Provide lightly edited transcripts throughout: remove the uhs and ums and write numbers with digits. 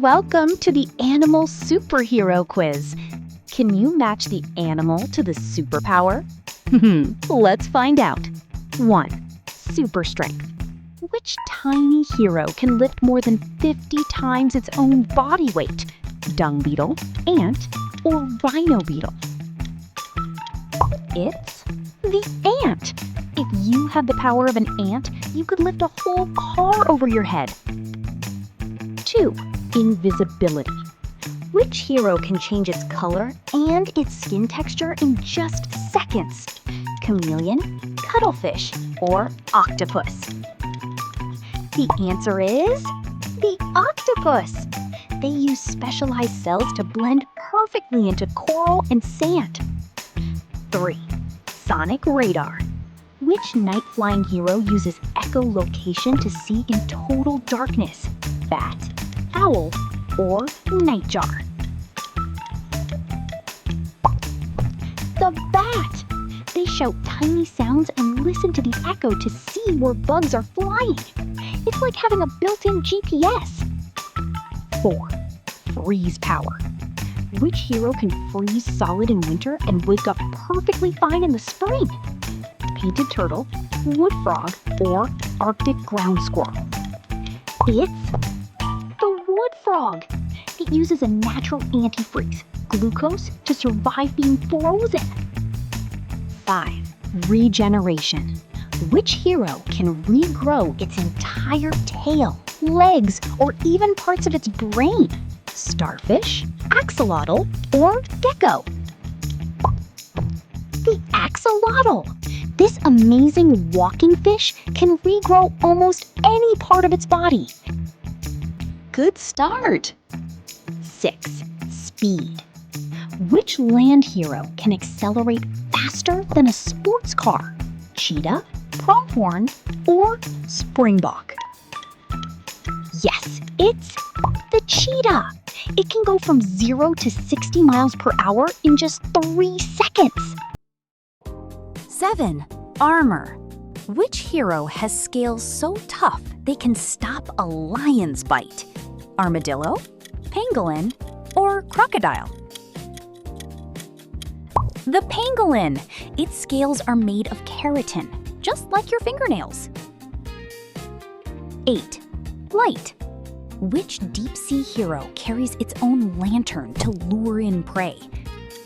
Welcome to the Animal Superhero Quiz. Can you match the animal to the superpower? Let's find out. 1. Super strength. Which tiny hero can lift more than 50 times its own body weight? Dung beetle, ant, or rhino beetle? It's the ant. If you had the power of an ant, you could lift a whole car over your head. 2. Invisibility. Which hero can change its color and its skin texture in just seconds? Chameleon, cuttlefish, or octopus? The answer is the octopus. They use specialized cells to blend perfectly into coral and sand. 3. Sonic radar. Which night-flying hero uses echolocation to see in total darkness? Bat, owl, or nightjar? The bat! They shout tiny sounds and listen to the echo to see where bugs are flying. It's like having a built-in GPS. 4. Freeze power. Which hero can freeze solid in winter and wake up perfectly fine in the spring? Painted turtle, wood frog, or Arctic ground squirrel? It's the wood frog. It uses a natural antifreeze, glucose, to survive being frozen. 5. Regeneration. Which hero can regrow its entire tail, legs, or even parts of its brain? Starfish, axolotl, or gecko? The axolotl. This amazing walking fish can regrow almost any part of its body. Good start. 6. Speed. Which land hero can accelerate faster than a sports car? Cheetah, pronghorn, or springbok? Yes, it's the cheetah. It can go from 0 to 60 miles per hour in just 3 seconds. 7. Armor. Which hero has scales so tough they can stop a lion's bite? Armadillo, pangolin, or crocodile? The pangolin. Its scales are made of keratin, just like your fingernails. 8. Light. Which deep-sea hero carries its own lantern to lure in prey?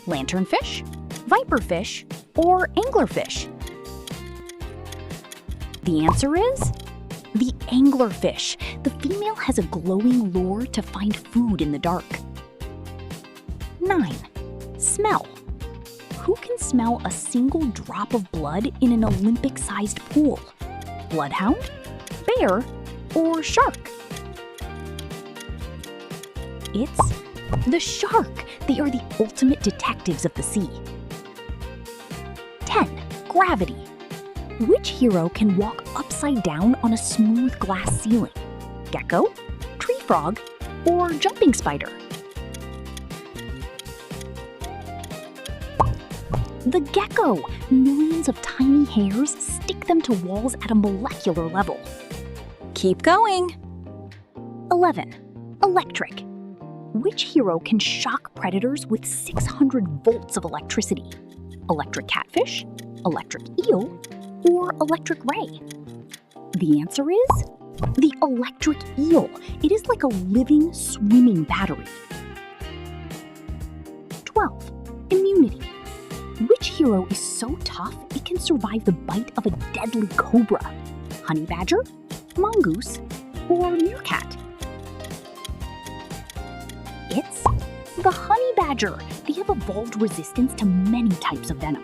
Lanternfish, viperfish, or anglerfish? The answer is the anglerfish. The female has a glowing lure to find food in the dark. 9. Smell. Who can smell a single drop of blood in an Olympic-sized pool? Bloodhound, bear, or shark? It's the shark. They are the ultimate detectives of the sea. 10. Gravity. Which hero can walk upside down on a smooth glass ceiling? Gecko, tree frog, or jumping spider? The gecko. Millions of tiny hairs stick them to walls at a molecular level. Keep going. 11. Electric. Which hero can shock predators with 600 volts of electricity? Electric catfish, electric eel, or electric ray? The answer is the electric eel. It is like a living, swimming battery. 12. Immunity. Which hero is so tough it can survive the bite of a deadly cobra? Honey badger, mongoose, or meerkat? It's the honey badger. They have evolved resistance to many types of venom.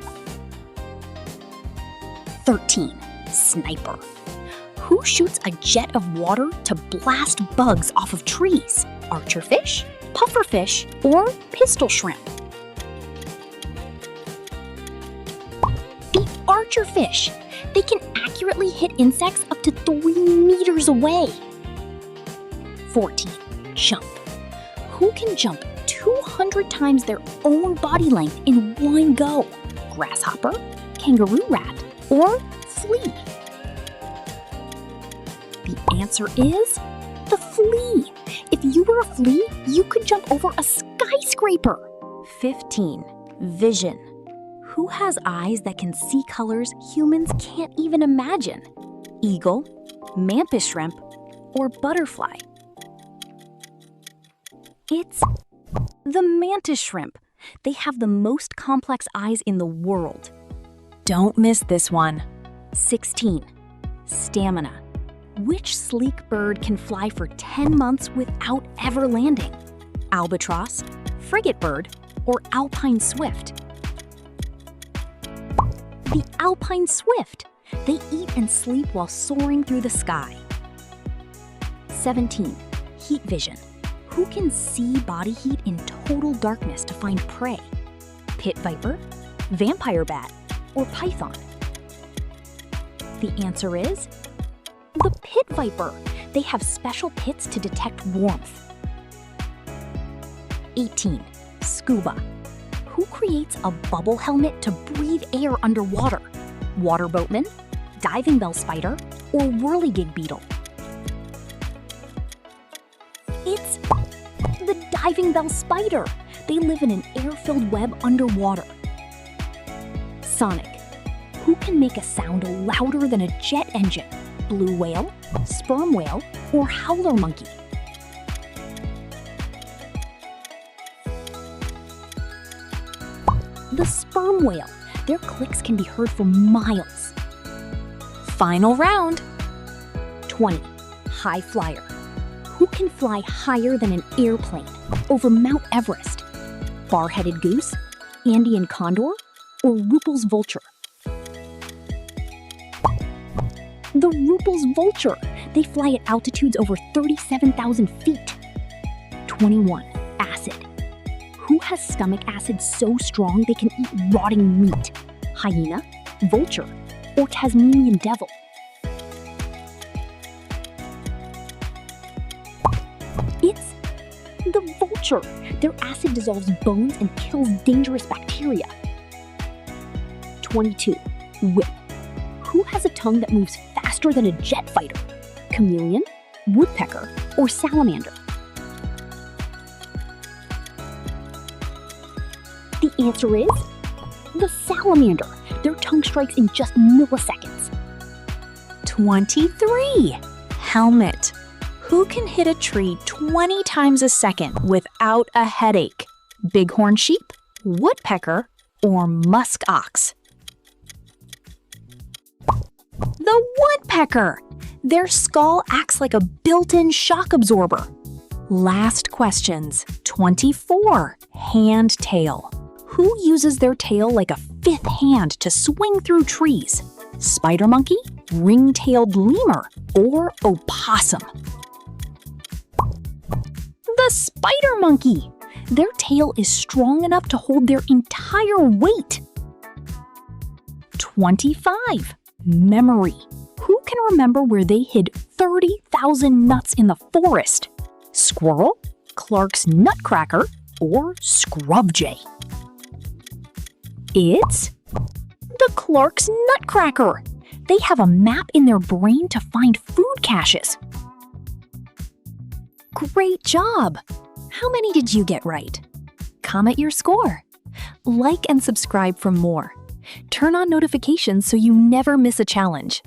13. Sniper. Who shoots a jet of water to blast bugs off of trees? Archerfish, pufferfish, or pistol shrimp? The archerfish. They can accurately hit insects up to 3 meters away. 14. Jump. Who can jump 200 times their own body length in one go? Grasshopper, kangaroo rat, or flea? The answer is the flea. It If you were a flea, you could jump over a skyscraper. 15. Vision. Who has eyes that can see colors humans can't even imagine? Eagle, mantis shrimp, or butterfly? It's the mantis shrimp. They have the most complex eyes in the world. Don't miss this one. 16. Stamina. Which sleek bird can fly for 10 months without ever landing? Albatross, frigate bird, or alpine swift? The alpine swift. They eat and sleep while soaring through the sky. 17. Heat vision. Who can see body heat in total darkness to find prey? Pit viper, vampire bat, or python? The answer is the pit viper. They have special pits to detect warmth. 18. Scuba. Who creates a bubble helmet to breathe air underwater? Water boatman, diving bell spider, or whirligig beetle? It's the diving bell spider. They live in an air-filled web underwater. Sonic. Who can make a sound louder than a jet engine? Blue whale, sperm whale, or howler monkey? The sperm whale. Their clicks can be heard for miles. Final round. 20. High flyer. Who can fly higher than an airplane over Mount Everest? Bar-headed goose, Andean condor, or Ruppel's vulture? The Ruppel's vulture. They fly at altitudes over 37,000 feet. 21. Acid. Who has stomach acid so strong they can eat rotting meat? Hyena, vulture, or Tasmanian devil? It's the vulture. Their acid dissolves bones and kills dangerous bacteria. 22. Whip. Who has a tongue that moves faster than a jet fighter? Chameleon, woodpecker, or salamander? The answer is the salamander. Their tongue strikes in just milliseconds. 23. Helmet. Who can hit a tree 20 times a second without a headache? Bighorn sheep, woodpecker, or musk ox? The woodpecker. Their skull acts like a built-in shock absorber. Last questions. 24. Hand tail. Who uses their tail like a fifth hand to swing through trees? Spider monkey, ring-tailed lemur, or opossum? The spider monkey. Their tail is strong enough to hold their entire weight. 25. Memory. Who can remember where they hid 30,000 nuts in the forest? Squirrel, Clark's nutcracker, or scrub jay? It's the Clark's nutcracker. They have a map in their brain to find food caches. Great job! How many did you get right? Comment your score. Like and subscribe for more. Turn on notifications so you never miss a challenge.